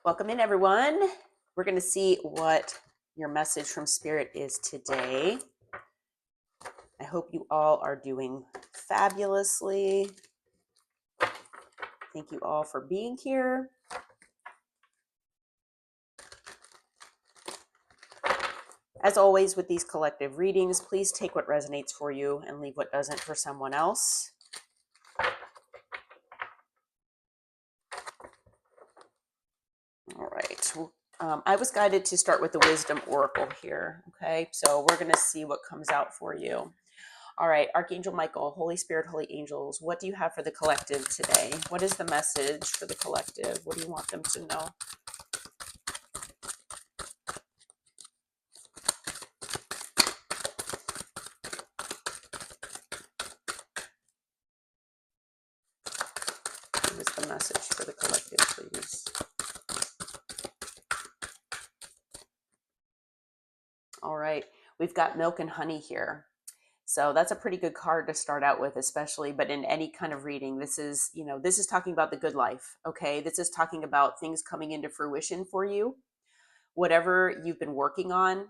Welcome in, everyone. We're going to see what your message from Spirit is today. I hope you all are doing fabulously. Thank you all for being here. As always, with these collective readings, please take what resonates for you and leave what doesn't for someone else. All right. I was guided to start with the Wisdom Oracle here. Okay, so we're going to see what comes out for you. All right, Archangel Michael, Holy Spirit, Holy Angels, what do you have for the collective today? What is the message for the collective? What do you want them to know? What is the message for the collective, please? All right, we've got milk and honey here. So that's a pretty good card to start out with, especially, but in any kind of reading, this is talking about the good life. Okay, this is talking about things coming into fruition for you. Whatever you've been working on,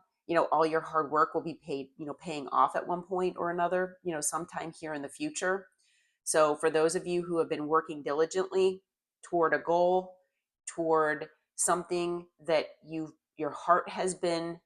all your hard work will be paying off at one point or another, sometime here in the future. So for those of you who have been working diligently toward a goal, toward something that your heart has been,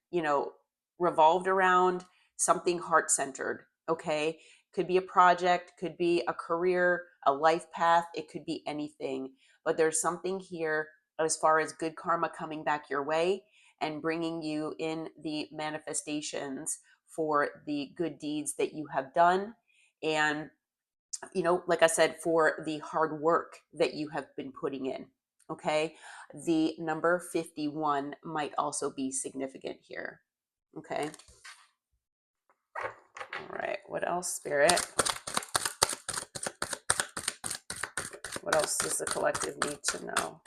revolved around, something heart-centered, okay? Could be a project, could be a career, a life path, it could be anything. But there's something here as far as good karma coming back your way and bringing you in the manifestations for the good deeds that you have done. And, like I said, for the hard work that you have been putting in. Okay. The number 51 might also be significant here. Okay. All right. What else, Spirit? What else does the collective need to know?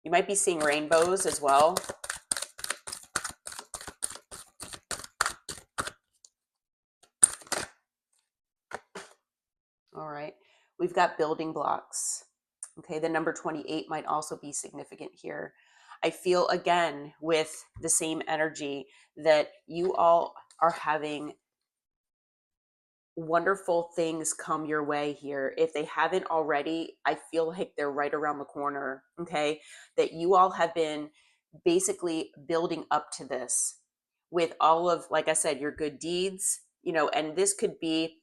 You might be seeing rainbows as well. All right. We've got building blocks. Okay. The number 28 might also be significant here. I feel again with the same energy that you all are having wonderful things come your way here. If they haven't already, I feel like they're right around the corner. Okay. That you all have been basically building up to this with all of, like I said, your good deeds, and this could be,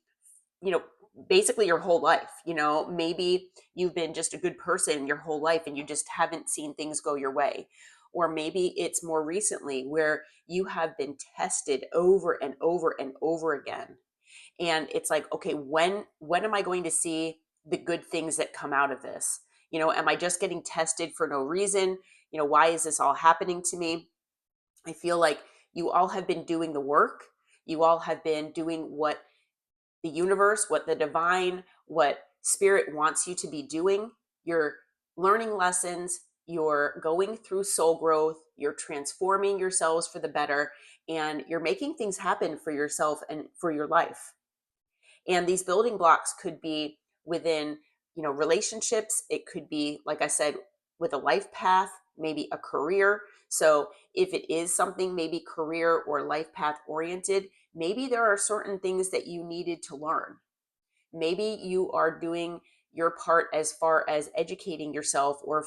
basically your whole life. Maybe you've been just a good person your whole life and you just haven't seen things go your way. Or maybe it's more recently where you have been tested over and over and over again. And it's like, okay, when am I going to see the good things that come out of this? Am I just getting tested for no reason? Why is this all happening to me? I feel like you all have been doing the work. You all have been doing what the universe, what the divine, what spirit wants you to be doing. You're learning lessons, you're going through soul growth, you're transforming yourselves for the better, and you're making things happen for yourself and for your life. And these building blocks could be within, relationships. It could be, like I said, with a life path, maybe a career. So if it is something maybe career or life path oriented, maybe there are certain things that you needed to learn. Maybe you are doing your part as far as educating yourself or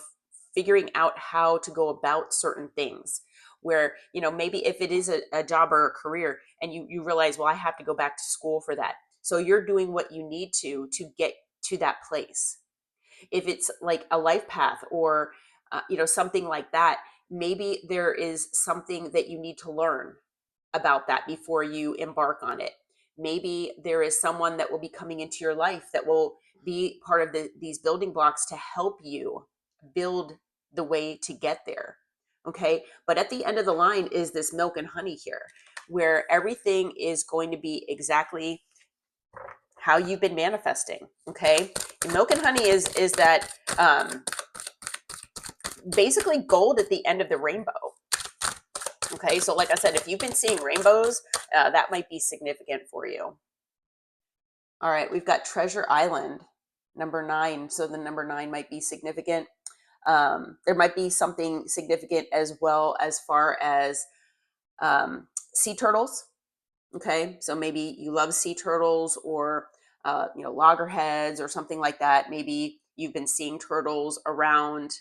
figuring out how to go about certain things where, maybe if it is a job or a career and you realize, well, I have to go back to school for that. So you're doing what you need to get to that place. If it's like a life path or, something like that, maybe there is something that you need to learn about that before you embark on it. Maybe there is someone that will be coming into your life that will be part of these building blocks to help you build the way to get there. Okay. But at the end of the line is this milk and honey here, where everything is going to be exactly how you've been manifesting. Okay. And milk and honey is that basically gold at the end of the rainbow. Okay, so like I said, if you've been seeing rainbows, that might be significant for you. All right, we've got Treasure Island, number 9. So the number 9 might be significant. There might be something significant as well as far as sea turtles. Okay, so maybe you love sea turtles, or loggerheads or something like that. Maybe you've been seeing turtles around,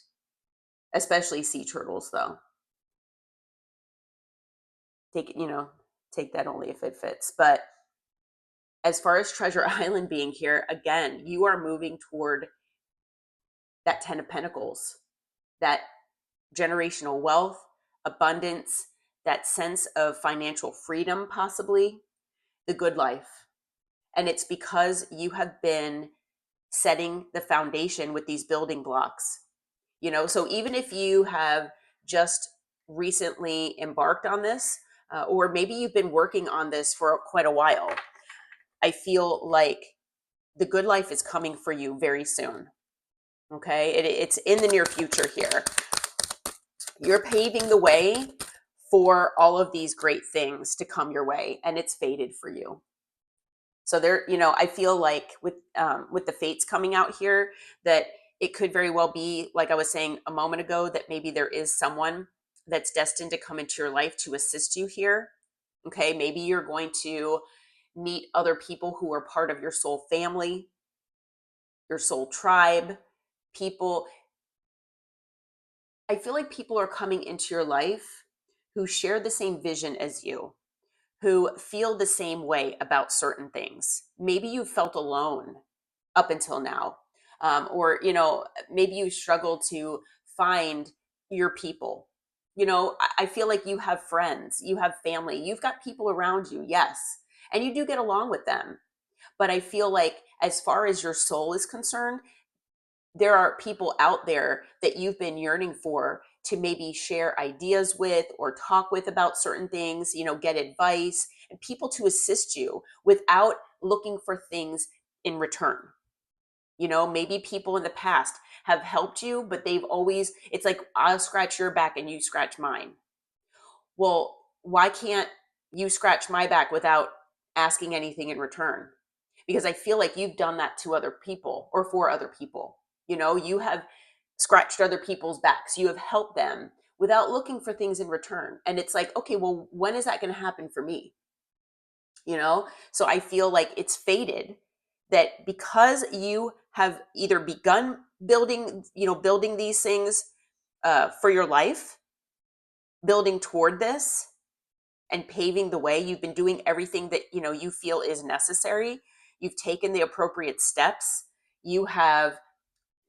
especially sea turtles. Though take take that only if it fits. But as far as Treasure Island being here, again, you are moving toward that 10 of Pentacles, that generational wealth, abundance, that sense of financial freedom, possibly the good life. And it's because you have been setting the foundation with these building blocks. So even if you have just recently embarked on this, or maybe you've been working on this for quite a while, I feel like the good life is coming for you very soon. Okay, it's in the near future here. You're paving the way for all of these great things to come your way, and it's fated for you. So there, I feel like with the fates coming out here, that it could very well be, like I was saying a moment ago, that maybe there is someone that's destined to come into your life to assist you here. Okay, maybe you're going to meet other people who are part of your soul family, your soul tribe, people. I feel like people are coming into your life who share the same vision as you, who feel the same way about certain things. Maybe you felt alone up until now, or maybe you struggle to find your people. I feel like you have friends, you have family, you've got people around you, yes, and you do get along with them. But I feel like, as far as your soul is concerned, there are people out there that you've been yearning for to maybe share ideas with or talk with about certain things, get advice, and people to assist you without looking for things in return. Maybe people in the past have helped you, but it's like, I'll scratch your back and you scratch mine. Well, why can't you scratch my back without asking anything in return? Because I feel like you've done that to other people or for other people. You have scratched other people's backs. You have helped them without looking for things in return. And it's like, okay, well, when is that going to happen for me? So I feel like it's fated that because you have either begun building these things for your life, building toward this and paving the way. You've been doing everything that you feel is necessary. You've taken the appropriate steps. You have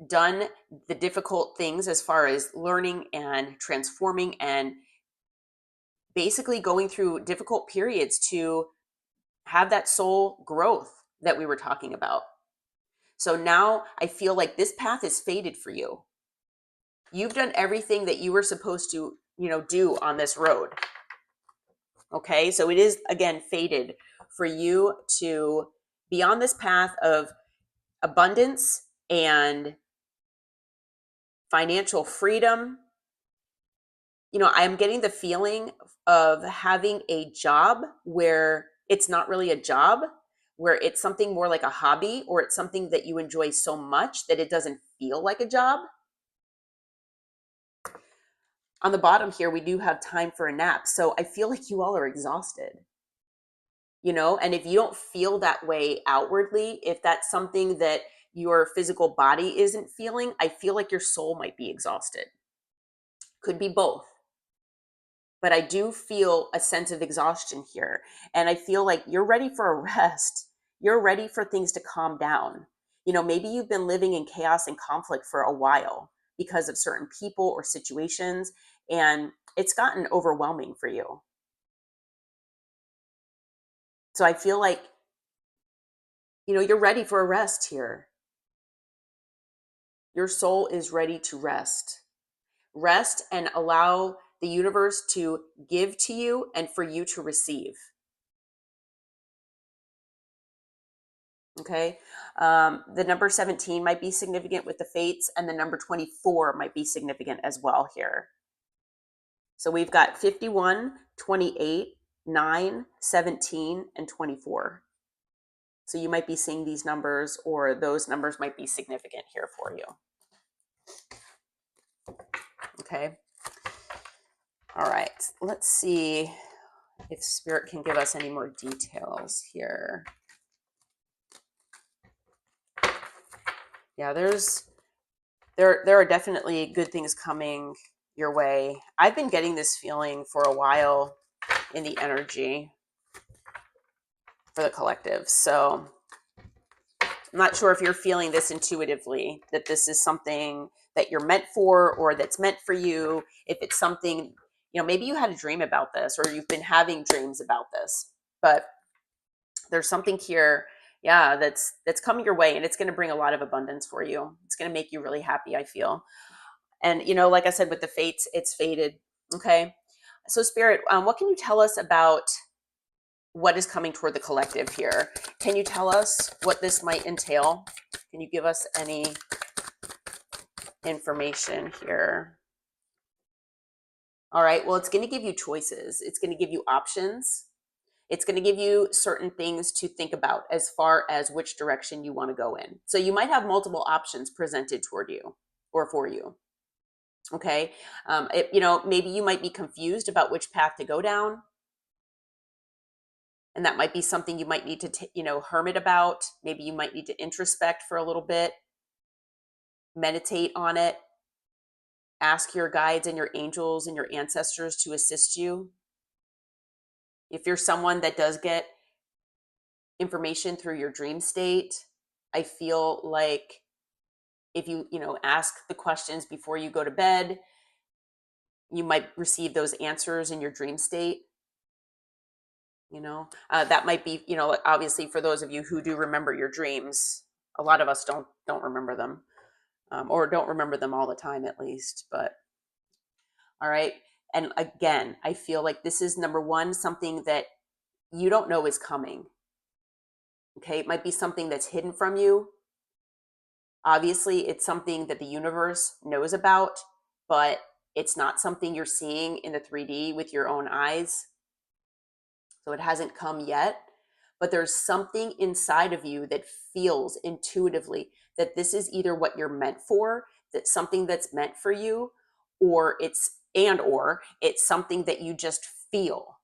done the difficult things as far as learning and transforming and basically going through difficult periods to have that soul growth that we were talking about. So now I feel like this path is fated for you. You've done everything that you were supposed to, do on this road. Okay, so it is, again, fated for you to be on this path of abundance and financial freedom. I'm getting the feeling of having a job where it's not really a job, where it's something more like a hobby, or it's something that you enjoy so much that it doesn't feel like a job. On the bottom here, we do have time for a nap. So I feel like you all are exhausted. And if you don't feel that way outwardly, if that's something that your physical body isn't feeling, I feel like your soul might be exhausted. Could be both. But I do feel a sense of exhaustion here. And I feel like you're ready for a rest. You're ready for things to calm down. Maybe you've been living in chaos and conflict for a while because of certain people or situations, and it's gotten overwhelming for you. So I feel like, you're ready for a rest here. Your soul is ready to rest. Rest and allow the universe to give to you and for you to receive. Okay. The number 17 might be significant with the fates, and the number 24 might be significant as well here. So we've got 51, 28, 9, 17, and 24. So you might be seeing these numbers, or those numbers might be significant here for you. Okay. All right. Let's see if Spirit can give us any more details here. Yeah, there are definitely good things coming your way. I've been getting this feeling for a while in the energy for the collective. So I'm not sure if you're feeling this intuitively, that this is something that you're meant for or that's meant for you. If it's something, maybe you had a dream about this or you've been having dreams about this, but there's something here, yeah, that's coming your way, and it's going to bring a lot of abundance for you. It's going to make you really happy, I feel. And like I said, with the fates, it's fated. Okay. So Spirit, what can you tell us about what is coming toward the collective here? Can you tell us what this might entail? Can you give us any information here? All right. Well, it's going to give you choices. It's going to give you options. It's going to give you certain things to think about as far as which direction you want to go in. So you might have multiple options presented toward you or for you. Okay. Maybe you might be confused about which path to go down. And that might be something you might need to, hermit about. Maybe you might need to introspect for a little bit, meditate on it, ask your guides and your angels and your ancestors to assist you. If you're someone that does get information through your dream state, I feel like if you ask the questions before you go to bed, you might receive those answers in your dream state. That might be, obviously for those of you who do remember your dreams. A lot of us don't remember them, or don't remember them all the time, at least. But all right. And again, I feel like this is number one, something that you don't know is coming. Okay. It might be something that's hidden from you. Obviously, it's something that the universe knows about, but it's not something you're seeing in the 3D with your own eyes. So it hasn't come yet, but there's something inside of you that feels intuitively that this is either what you're meant for, that something that's meant for you, or it's something that you just feel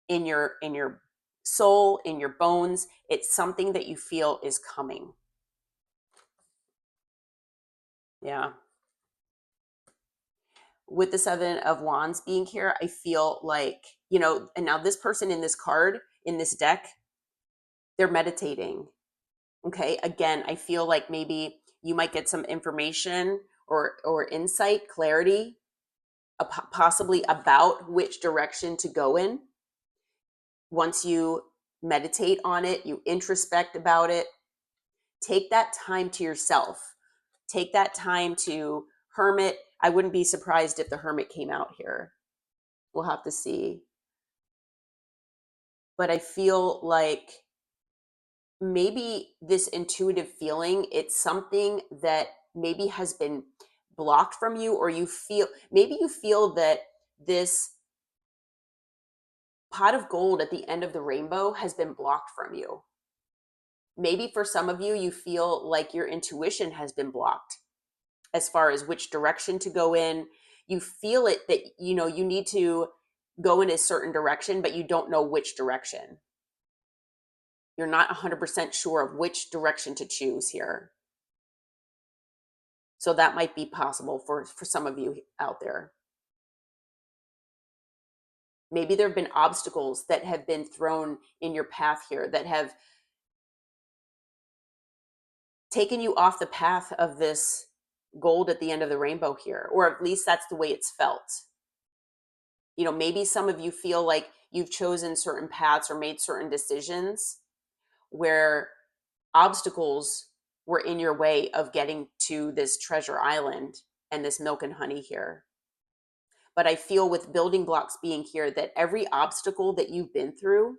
in your soul, in your bones. It's something that you feel is coming. Yeah. With the 7 of Wands being here, I feel like, and now this person in this card, in this deck, they're meditating. Okay. Again, I feel like maybe you might get some information or insight, clarity, possibly about which direction to go in. Once you meditate on it, you introspect about it, take that time to yourself. Take that time to hermit. I wouldn't be surprised if the hermit came out here. We'll have to see. But I feel like maybe this intuitive feeling, it's something that maybe has been blocked from you, or maybe you feel that this pot of gold at the end of the rainbow has been blocked from you. Maybe for some of you, you feel like your intuition has been blocked as far as which direction to go in. You feel it that, you need to go in a certain direction, but you don't know which direction. You're not 100% sure of which direction to choose here. So that might be possible for some of you out there. Maybe there have been obstacles that have been thrown in your path here that have taken you off the path of this gold at the end of the rainbow here, or at least that's the way it's felt. Maybe some of you feel like you've chosen certain paths or made certain decisions where obstacles were in your way of getting to this treasure island and this milk and honey here. But I feel with building blocks being here that every obstacle that you've been through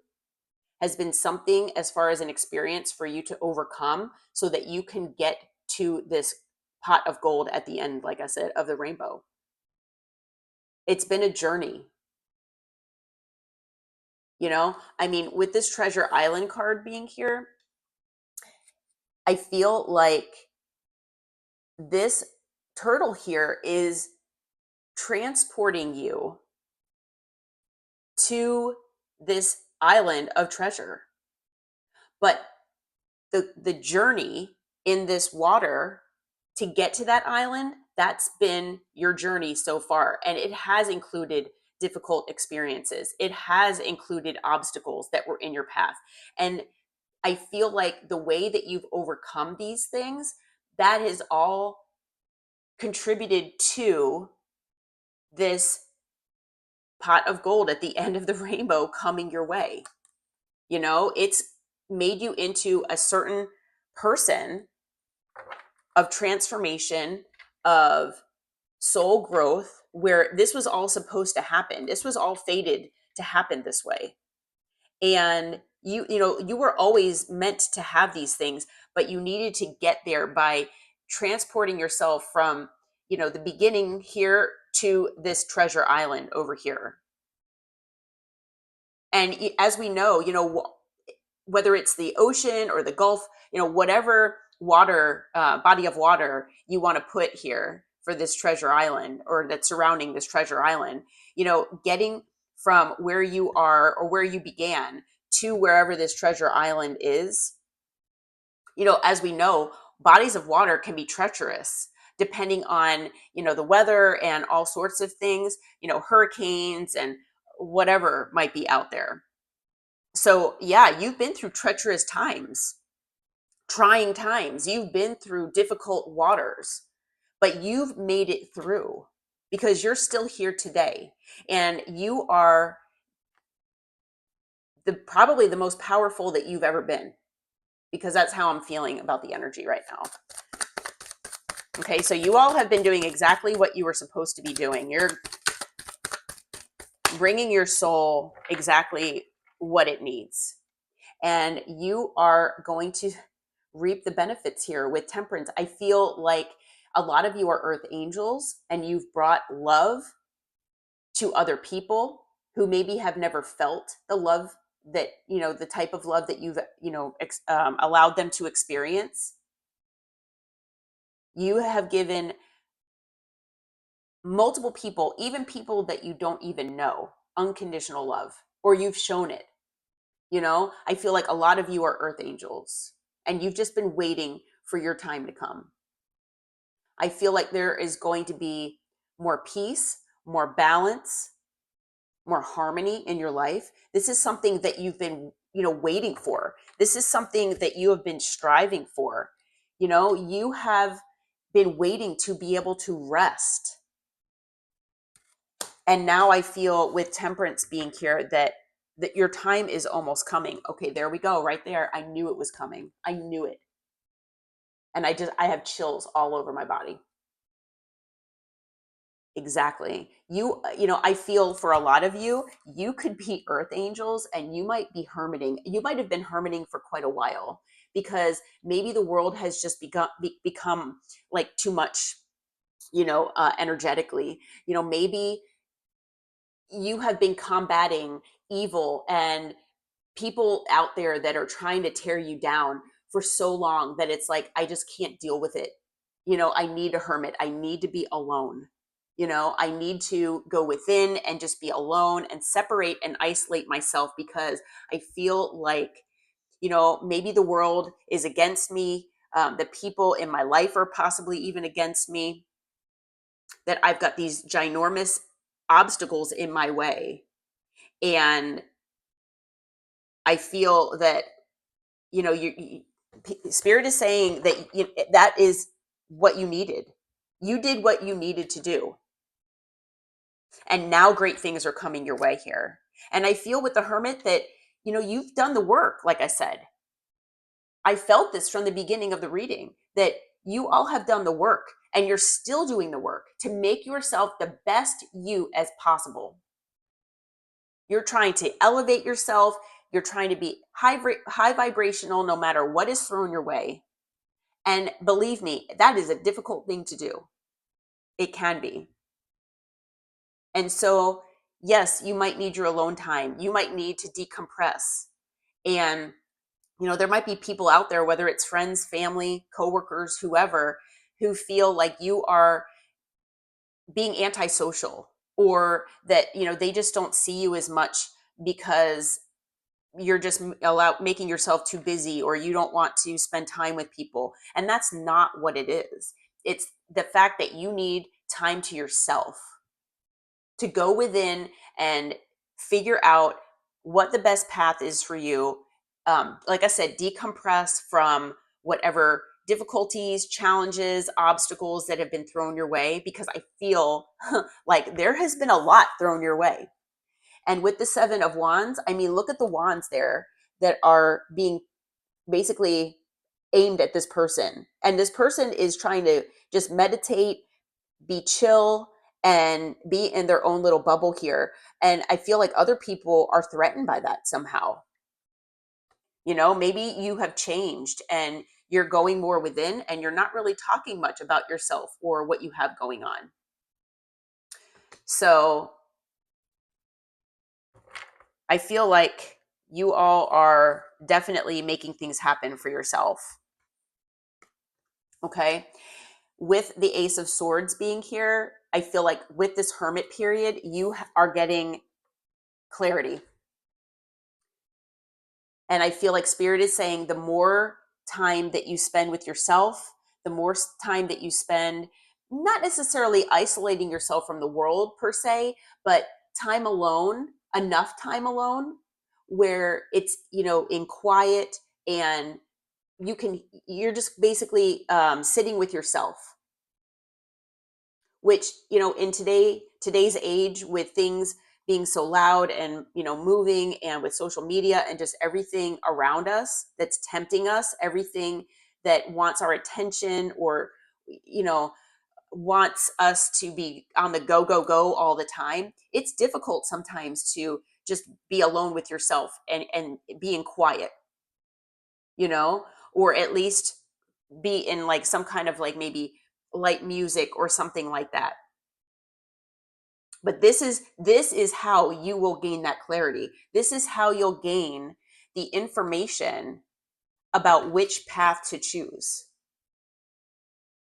has been something as far as an experience for you to overcome so that you can get to this pot of gold at the end, like I said, of the rainbow. It's been a journey. With this treasure island card being here, I feel like this turtle here is transporting you to this island of treasure. But the journey in this water to get to that island, that's been your journey so far. And it has included difficult experiences. It has included obstacles that were in your path. And I feel like the way that you've overcome these things, that has all contributed to this pot of gold at the end of the rainbow coming your way. You know, it's made you into a certain person of transformation, of soul growth, where this was all supposed to happen. This was all fated to happen this way. And you were always meant to have these things, but you needed to get there by transporting yourself from, the beginning here to this treasure island over here. And as we know, whether it's the ocean or the Gulf, whatever water, body of water you want to put here for this treasure island, or that's surrounding this treasure island, getting from where you are or where you began to wherever this treasure island is, as we know, bodies of water can be treacherous depending on, the weather and all sorts of things, hurricanes and whatever might be out there. So, yeah, you've been through treacherous times, trying times. You've been through difficult waters, but you've made it through because you're still here today. And you are probably the most powerful that you've ever been, because that's how I'm feeling about the energy right now. Okay, so you all have been doing exactly what you were supposed to be doing. You're bringing your soul exactly what it needs. And you are going to reap the benefits here with temperance. I feel like a lot of you are earth angels, and you've brought love to other people who maybe have never felt the love that, the type of love that you've, allowed them to experience. You have given multiple people, even people that you don't even know, unconditional love, or you've shown it. I feel like a lot of you are earth angels, and you've just been waiting for your time to come. I feel like there is going to be more peace, more balance, more harmony in your life. This is something that you've been, waiting for. This is something that you have been striving for. You have been waiting to be able to rest. And now I feel with temperance being here that your time is almost coming. Okay, there we go, right there. I knew it was coming. I knew it. And I have chills all over my body. Exactly. I feel for a lot of you, you could be earth angels, and you might be hermiting. You might have been hermiting for quite a while, because maybe the world has just become like too much, energetically. Maybe you have been combating evil and people out there that are trying to tear you down for so long that it's like, I just can't deal with it. I need a hermit. I need to be alone. I need to go within and just be alone and separate and isolate myself, because I feel like, maybe the world is against me. The people in my life are possibly even against me, that I've got these ginormous obstacles in my way. And I feel that, Spirit is saying that that is what you needed. You did what you needed to do. And now great things are coming your way here. And I feel with the hermit that, you've done the work. Like I said, I felt this from the beginning of the reading, that you all have done the work, and you're still doing the work to make yourself the best you as possible. You're trying to elevate yourself. You're trying to be high vibrational no matter what is thrown your way. And believe me, that is a difficult thing to do. It can be. And so, yes, you might need your alone time. You might need to decompress. And, there might be people out there, whether it's friends, family, coworkers, whoever, who feel like you are being antisocial, or that, they just don't see you as much because you're just making yourself too busy, or you don't want to spend time with people. And that's not what it is. It's the fact that you need time to yourself, to go within and figure out what the best path is for you. Like I said, decompress from whatever difficulties, challenges, obstacles that have been thrown your way, because I feel like there has been a lot thrown your way. And with the Seven of Wands, I mean, look at the wands there that are being basically aimed at this person. And this person is trying to just meditate, be chill, and be in their own little bubble here. And I feel like other people are threatened by that somehow. Maybe you have changed and you're going more within, and you're not really talking much about yourself or what you have going on. So I feel like you all are definitely making things happen for yourself. Okay. With the Ace of Swords being here, I feel like with this Hermit period, you are getting clarity. And I feel like Spirit is saying the more time that you spend with yourself, the more time that you spend, not necessarily isolating yourself from the world per se, but time alone, enough time alone where it's, in quiet, and you're just basically sitting with yourself, which, in today's age, with things being so loud and, moving, and with social media and just everything around us that's tempting us, everything that wants our attention, or, wants us to be on the go, go, go all the time, it's difficult sometimes to just be alone with yourself and being quiet, or at least be in like some kind of like maybe light music or something like that. But this is how you will gain that clarity. This is how you'll gain the information about which path to choose.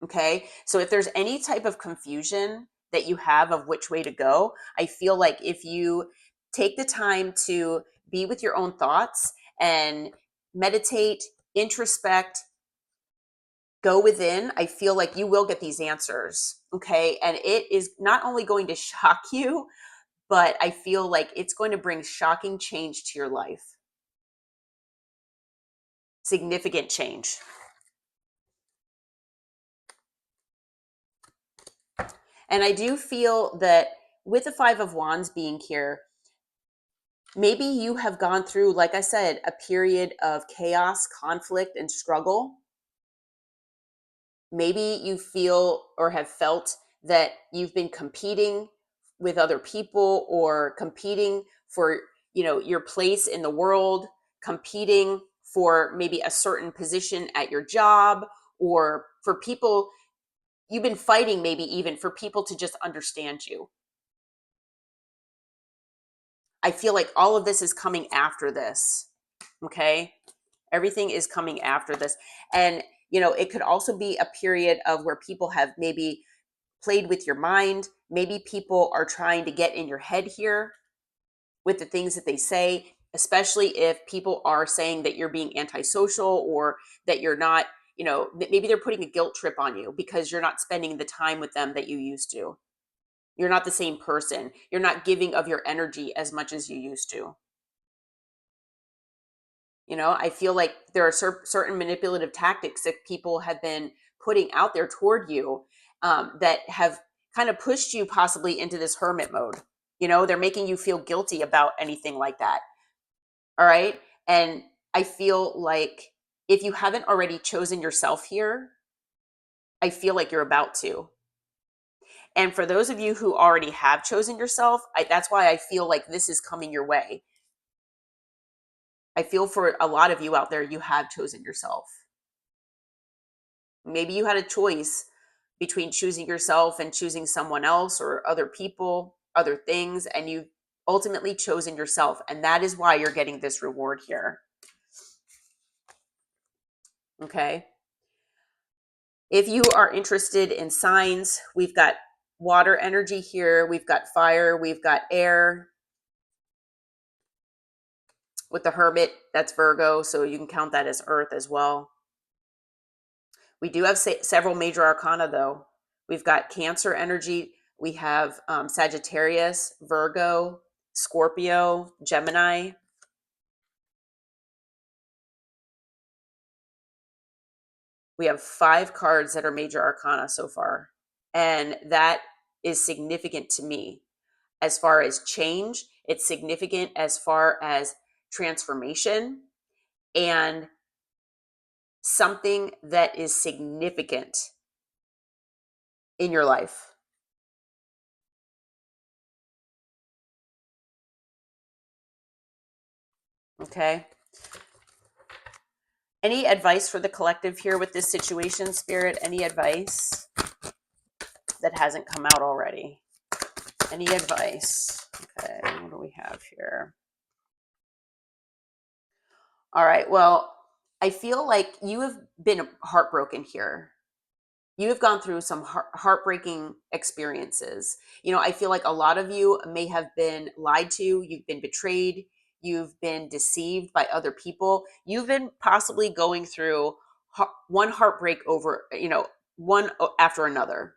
Okay? So if there's any type of confusion that you have of which way to go, I feel like if you take the time to be with your own thoughts and meditate, introspect, go within, I feel like you will get these answers. Okay? And it is not only going to shock you, but I feel like it's going to bring shocking change to your life. Significant change. And I do feel that with the Five of Wands being here, maybe you have gone through, like I said, a period of chaos, conflict, and struggle. Maybe you feel or have felt that you've been competing with other people, or competing for, your place in the world, competing for maybe a certain position at your job, or for people, you've been fighting maybe even for people to just understand you. I feel like all of this is coming after this. Okay? Everything is coming after this. And, it could also be a period of where people have maybe played with your mind. Maybe people are trying to get in your head here with the things that they say, especially if people are saying that you're being antisocial, or that you're not, maybe they're putting a guilt trip on you because you're not spending the time with them that you used to. You're not the same person. You're not giving of your energy as much as you used to. I feel like there are certain manipulative tactics that people have been putting out there toward you, that have kind of pushed you possibly into this hermit mode. They're making you feel guilty about anything like that. All right. And I feel like if you haven't already chosen yourself here, I feel like you're about to. And for those of you who already have chosen yourself, that's why I feel like this is coming your way. I feel for a lot of you out there, you have chosen yourself. Maybe you had a choice between choosing yourself and choosing someone else, or other people, other things, and you've ultimately chosen yourself. And that is why you're getting this reward here. Okay. If you are interested in signs, we've got water energy here. We've got fire, we've got air. With the Hermit, that's Virgo, so you can count that as earth as well. We do have several major arcana, though. We've got Cancer energy, we have Sagittarius, Virgo, Scorpio, Gemini. We have 5 cards that are major arcana so far. And that is significant to me as far as change. It's significant as far as transformation and something that is significant in your life. Okay. Any advice for the collective here with this situation, Spirit? Any advice that hasn't come out already? Any advice? Okay, what do we have here? All right, well, I feel like you have been heartbroken here. You have gone through some heartbreaking experiences. You know, I feel like a lot of you may have been lied to, you've been betrayed, you've been deceived by other people. You've been possibly going through one heartbreak over, one after another,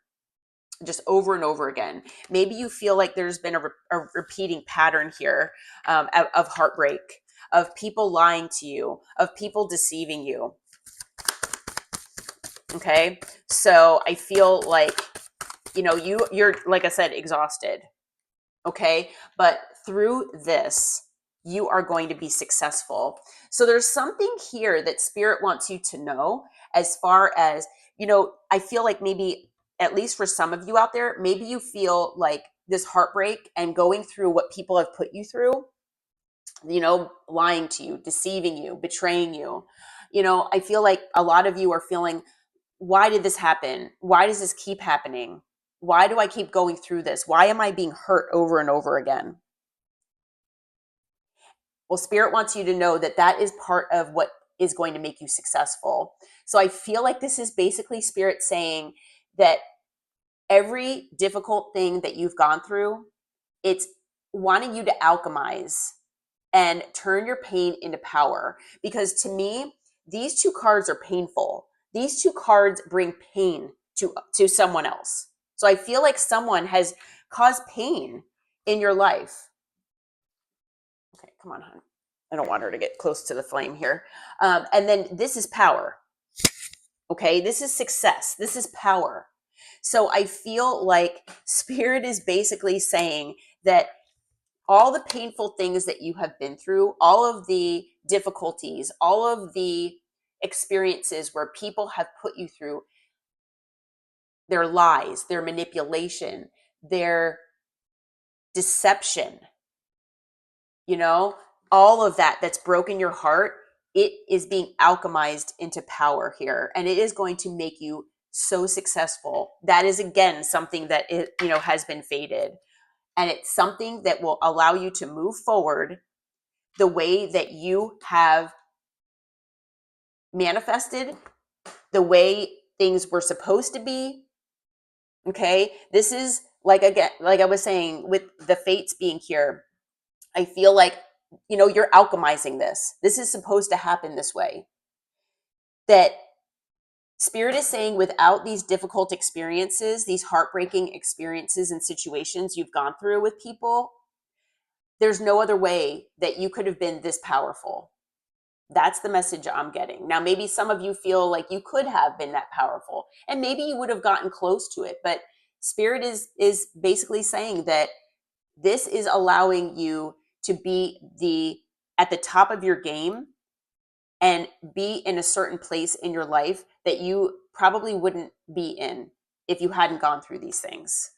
just over and over again. Maybe you feel like there's been a repeating pattern here, of heartbreak, of people lying to you, of people deceiving you. Okay. So I feel like, you're, like I said, exhausted. Okay. But through this, you are going to be successful. So there's something here that Spirit wants you to know as far as, I feel like maybe, at least for some of you out there, maybe you feel like this heartbreak and going through what people have put you through, lying to you, deceiving you, betraying you. I feel like a lot of you are feeling, why did this happen? Why does this keep happening? Why do I keep going through this? Why am I being hurt over and over again? Well, Spirit wants you to know that that is part of what is going to make you successful. So I feel like this is basically Spirit saying that every difficult thing that you've gone through, it's wanting you to alchemize and turn your pain into power. Because to me, these 2 cards are painful. These 2 cards bring pain to someone else. So I feel like someone has caused pain in your life. Okay, come on, hon. I don't want her to get close to the flame here. And then this is power. Okay, this is success. This is power. So I feel like Spirit is basically saying that all the painful things that you have been through, all of the difficulties, all of the experiences where people have put you through their lies, their manipulation, their deception, all of that's broken your heart, it is being alchemized into power here. And it is going to make you so successful. That is, again, something that has been faded. And it's something that will allow you to move forward the way that you have manifested, the way things were supposed to be. Okay. This is like I was saying with the fates being here, I feel like, you're alchemizing this. This is supposed to happen this way. That Spirit is saying without these difficult experiences, these heartbreaking experiences and situations you've gone through with people, there's no other way that you could have been this powerful. That's the message I'm getting. Now, maybe some of you feel like you could have been that powerful and maybe you would have gotten close to it, but Spirit is basically saying that this is allowing you to be at the top of your game and be in a certain place in your life that you probably wouldn't be in if you hadn't gone through these things.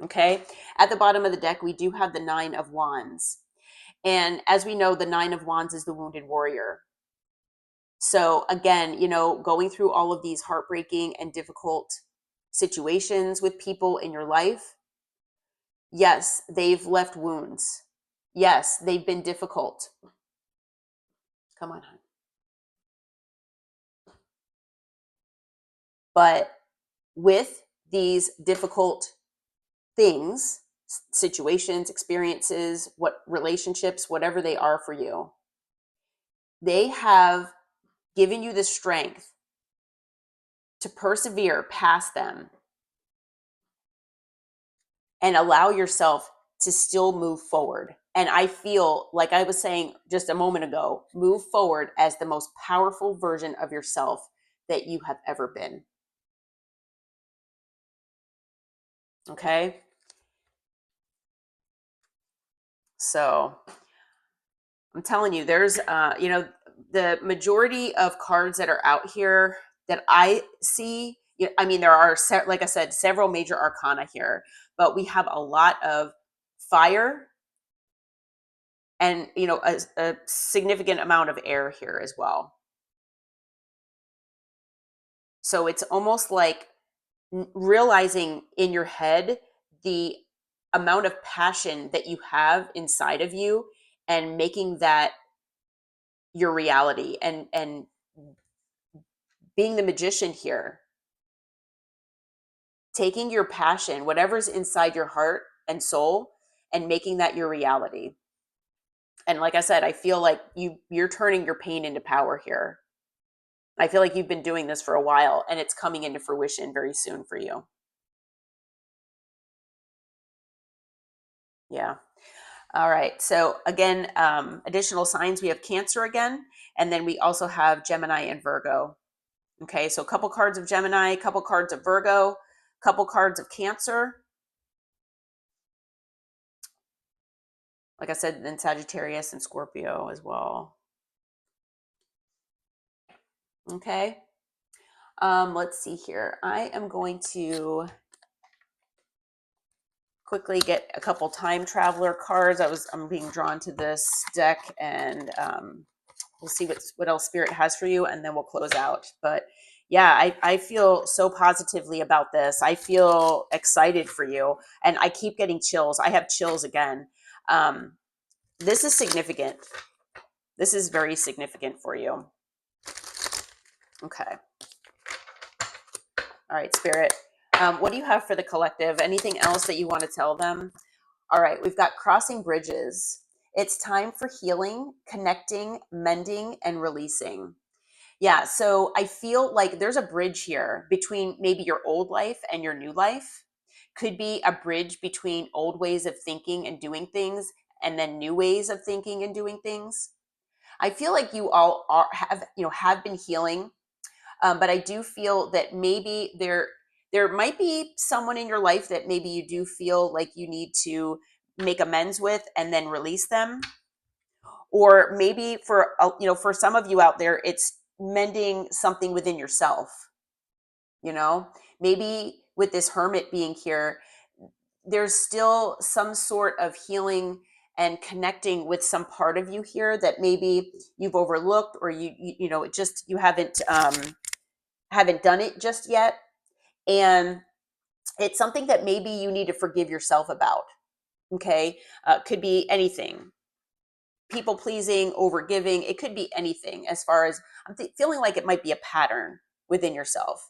Okay. At the bottom of the deck, we do have the 9 of Wands. And as we know, the 9 of Wands is the wounded warrior. So again, going through all of these heartbreaking and difficult situations with people in your life, yes, they've left wounds. Yes, they've been difficult. Come on, hon. But with these difficult things, situations, experiences, what relationships, whatever they are for you, they have given you the strength to persevere past them and allow yourself to still move forward. And I feel like I was saying just a moment ago, move forward as the most powerful version of yourself that you have ever been. Okay. So I'm telling you, there's, the majority of cards that are out here that I see. I mean, there are, like I said, several major arcana here, but we have a lot of fire and, a significant amount of air here as well. So it's almost like realizing in your head the amount of passion that you have inside of you and making that your reality, and being the magician here, taking your passion, whatever's inside your heart and soul, and making that your reality. And like I said, I feel like you're turning your pain into power here. I feel like you've been doing this for a while and it's coming into fruition very soon for you. Yeah. All right. So again, additional signs, we have Cancer again, and then we also have Gemini and Virgo. Okay. So a couple cards of Gemini, a couple cards of Virgo, a couple cards of Cancer. Like I said, then Sagittarius and Scorpio as well. Okay. Let's see here. I am going to quickly get a couple time traveler cards. I'm being drawn to this deck, and we'll see what else Spirit has for you, and then we'll close out. But yeah, I feel so positively about this. I feel excited for you, and I keep getting chills. I have chills again. This is significant. This is very significant for you. Okay. All right, Spirit. What do you have for the collective? Anything else that you want to tell them? All right, we've got crossing bridges. It's time for healing, connecting, mending, and releasing. Yeah, so I feel like there's a bridge here between maybe your old life and your new life. Could be a bridge between old ways of thinking and doing things and then new ways of thinking and doing things. I feel like you all have been healing, but I do feel that maybe there might be someone in your life that maybe you do feel like you need to make amends with and then release them. Or maybe for some of you out there, it's mending something within yourself. You know, maybe with this hermit being here, there's still some sort of healing and connecting with some part of you here that maybe you've overlooked, or it just you haven't done it just yet. And it's something that maybe you need to forgive yourself about. Okay. Could be anything, people pleasing, over giving. It could be anything. As far as I'm feeling like it might be a pattern within yourself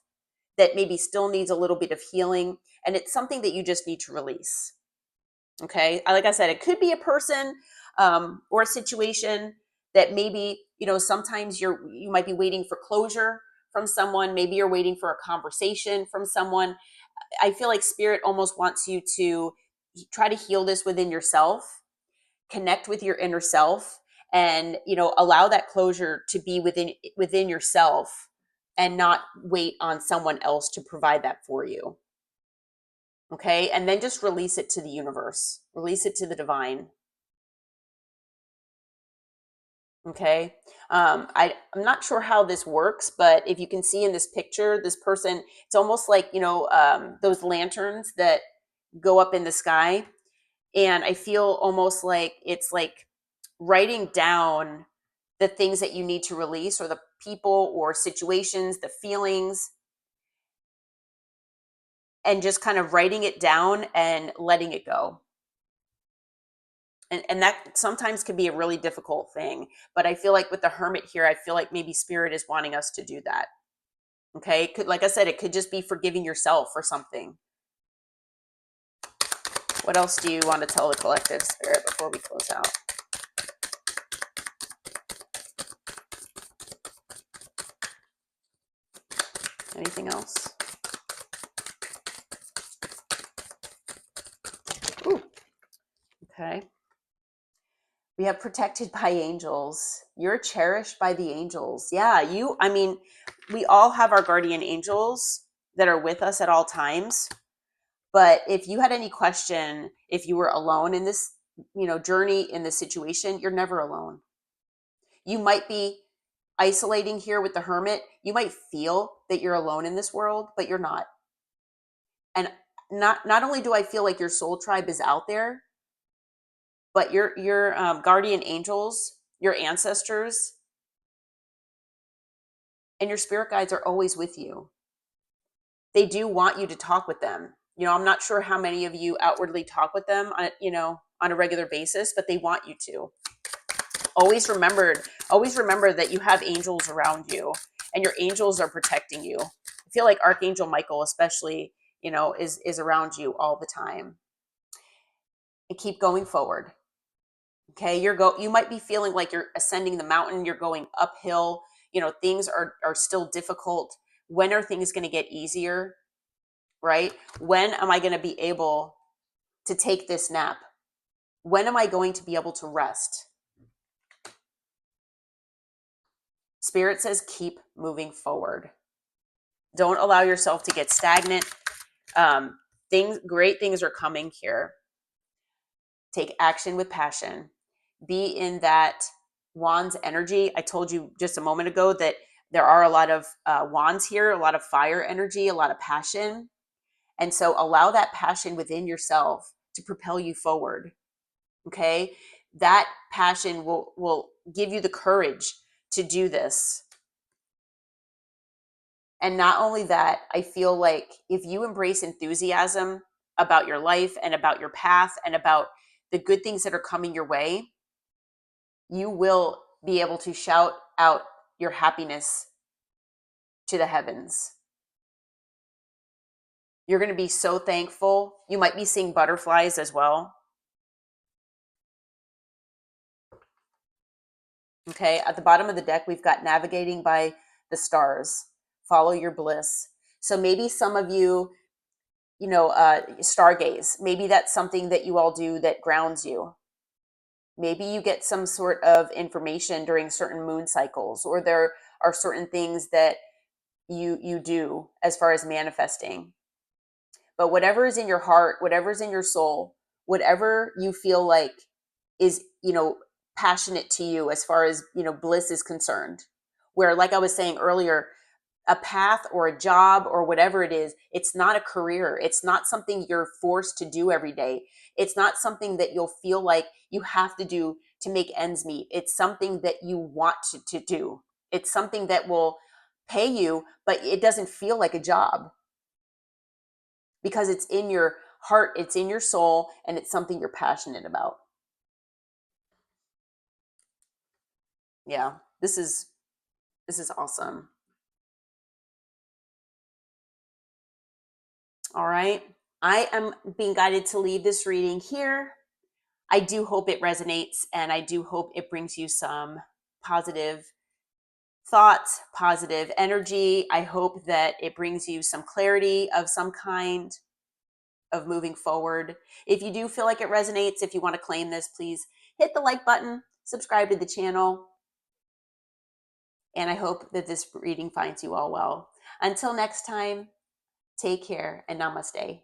that maybe still needs a little bit of healing. And it's something that you just need to release. Okay. Like I said, it could be a person, or a situation that maybe, sometimes you might be waiting for closure from someone. Maybe you're waiting for a conversation from someone. I feel like Spirit almost wants you to try to heal this within yourself, connect with your inner self, and allow that closure to be within yourself, and not wait on someone else to provide that for you. Okay. And then just release it to the universe, release it to the divine. Okay. I'm not sure how this works, but if you can see in this picture, this person, it's almost like, those lanterns that go up in the sky. And I feel almost like it's like writing down the things that you need to release, or the people or situations, the feelings, and just kind of writing it down and letting it go. And that sometimes can be a really difficult thing. But I feel like with the hermit here, I feel like maybe Spirit is wanting us to do that. Okay. It could, like I said, it could just be forgiving yourself or something. What else do you want to tell the collective, Spirit, before we close out? Anything else? Ooh. Okay. We have protected by angels. You're cherished by the angels. Yeah, I mean, we all have our guardian angels that are with us at all times. But if you had any question, if you were alone in this, journey, in this situation, you're never alone. You might be isolating here with the hermit. You might feel that you're alone in this world, but you're not. And not only do I feel like your soul tribe is out there, but your guardian angels, your ancestors, and your spirit guides are always with you. They do want you to talk with them. I'm not sure how many of you outwardly talk with them on a regular basis, but they want you to. Always remember that you have angels around you, and your angels are protecting you. I feel like Archangel Michael especially, is around you all the time. And keep going forward. Okay, you might be feeling like you're ascending the mountain, you're going uphill, things are still difficult. When are things going to get easier? Right? When am I going to be able to take this nap? When am I going to be able to rest? Spirit says keep moving forward. Don't allow yourself to get stagnant. Great things are coming here. Take action with passion. Be in that wands energy. I told you just a moment ago that there are a lot of wands here, a lot of fire energy, a lot of passion. And so allow that passion within yourself to propel you forward. Okay? That passion will give you the courage to do this. And not only that, I feel like if you embrace enthusiasm about your life and about your path and about the good things that are coming your way, you will be able to shout out your happiness to the heavens. You're going to be so thankful. You might be seeing butterflies as well. Okay, at the bottom of the deck, we've got navigating by the stars, follow your bliss. So maybe some of you, stargaze. Maybe that's something that you all do that grounds you. Maybe you get some sort of information during certain moon cycles, or there are certain things that you do as far as manifesting. But whatever is in your heart, whatever is in your soul, whatever you feel like is, passionate to you as far as, bliss is concerned. Where, like I was saying earlier, a path or a job or whatever it is, it's not a career. It's not something you're forced to do every day. It's not something that you'll feel like you have to do to make ends meet. It's something that you want to do. It's something that will pay you, but it doesn't feel like a job because it's in your heart, it's in your soul, and it's something you're passionate about. Yeah, this is awesome. All right. I am being guided to leave this reading here. I do hope it resonates, and I do hope it brings you some positive thoughts, positive energy. I hope that it brings you some clarity of some kind of moving forward. If you do feel like it resonates, if you want to claim this, please hit the like button, subscribe to the channel, and I hope that this reading finds you all well. Until next time, take care and namaste.